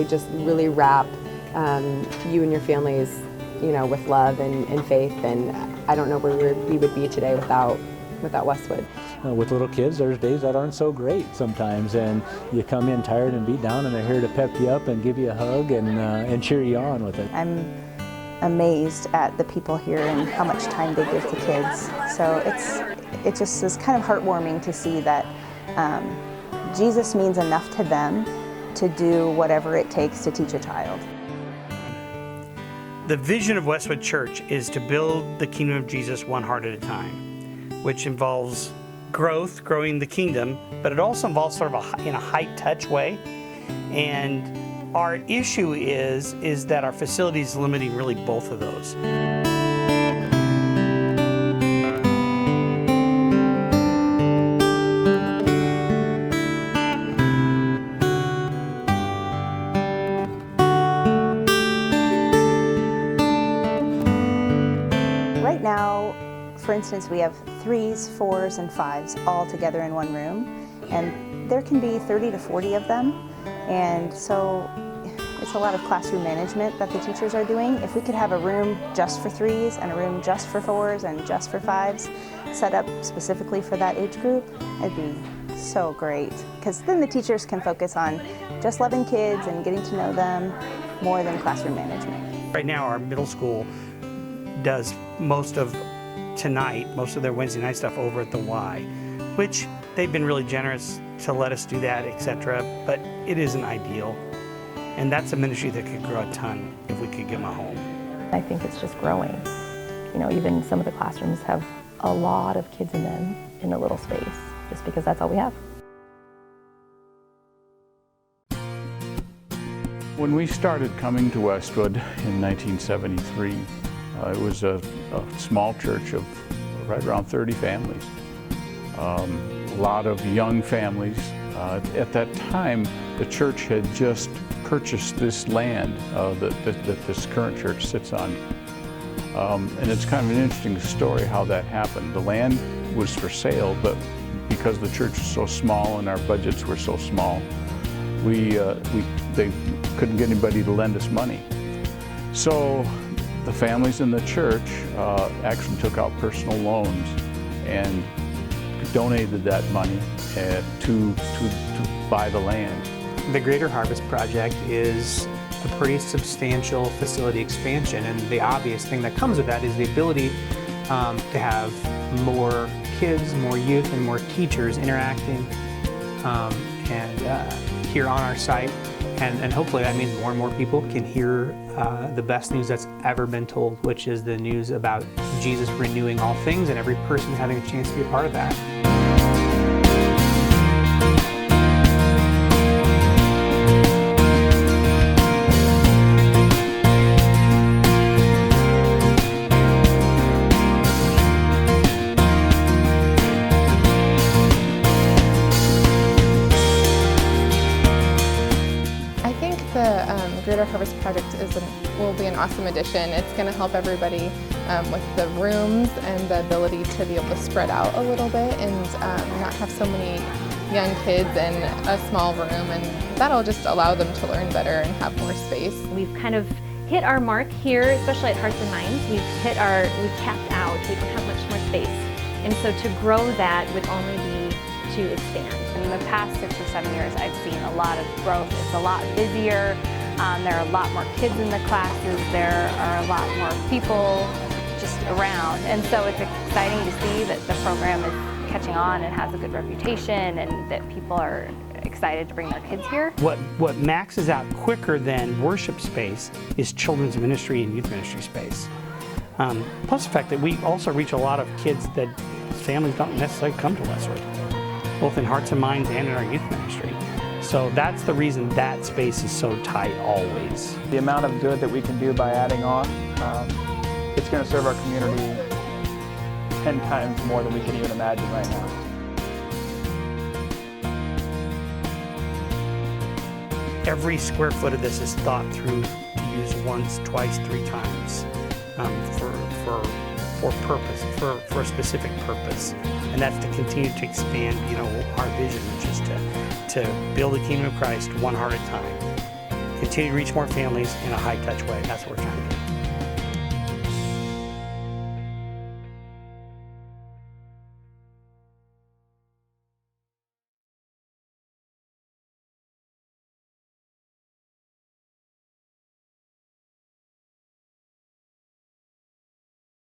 they just really wrap you and your families, with love and faith. And I don't know where we would be today without Westwood. With little kids, there's days that aren't so great sometimes, and you come in tired and beat down, and they're here to pep you up and give you a hug and cheer you on with it. I'm amazed at the people here and how much time they give to kids. So it just is kind of heartwarming to see that Jesus means enough to them to do whatever it takes to teach a child. The vision of Westwood Church is to build the kingdom of Jesus one heart at a time, which involves growing the kingdom, but it also involves sort of in a high-touch way. And our issue is that our facility is limiting really both of those. Right now, for instance, we have 3s, 4s, and 5s all together in one room, and there can be 30 to 40 of them, and so it's a lot of classroom management that the teachers are doing. If we could have a room just for 3s and a room just for 4s and just for 5s set up specifically for that age group, it'd be so great, because then the teachers can focus on just loving kids and getting to know them more than classroom management. Right now, our middle school does most of their Wednesday night stuff over at the Y, which they've been really generous to let us do that, etc. But it isn't ideal. And that's a ministry that could grow a ton if we could give them a home. I think it's just growing. Even some of the classrooms have a lot of kids in them in a little space, just because that's all we have. When we started coming to Westwood in 1973, it was a small church of right around 30 families. A lot of young families. At that time, the church had just purchased this land that this current church sits on. And it's kind of an interesting story how that happened. The land was for sale, but because the church was so small and our budgets were so small, they couldn't get anybody to lend us money. So the families in the church actually took out personal loans and donated that money to buy the land. The Greater Harvest Project is a pretty substantial facility expansion, and the obvious thing that comes with that is the ability to have more kids, more youth, and more teachers interacting here on our site. And hopefully that means more and more people can hear the best news that's ever been told, which is the news about Jesus renewing all things and every person having a chance to be a part of that. The Greater Harvest Project will be an awesome addition. It's going to help everybody with the rooms and the ability to be able to spread out a little bit and not have so many young kids in a small room, and that'll just allow them to learn better and have more space. We've kind of hit our mark here, especially at Hearts and Minds. We've capped out. We don't have much more space. And so to grow that would only be to expand. In the past 6 or 7 years, I've seen a lot of growth. It's a lot busier. There are a lot more kids in the classes. There are a lot more people just around. And so it's exciting to see that the program is catching on and has a good reputation, and that people are excited to bring their kids here. What maxes out quicker than worship space is children's ministry and youth ministry space. Plus the fact that we also reach a lot of kids that families don't necessarily come to Westwood, both in Hearts and Minds and in our youth ministry. So that's the reason that space is so tight always. The amount of good that we can do by adding on, it's going to serve our community 10 times more than we can even imagine right now. Every square foot of this is thought through to use once, twice, 3 times for purpose, for a specific purpose. And that's to continue to expand, our vision, which is to build the kingdom of Christ one heart at a time. continue to reach more families in a high-touch way. That's what we're trying to do.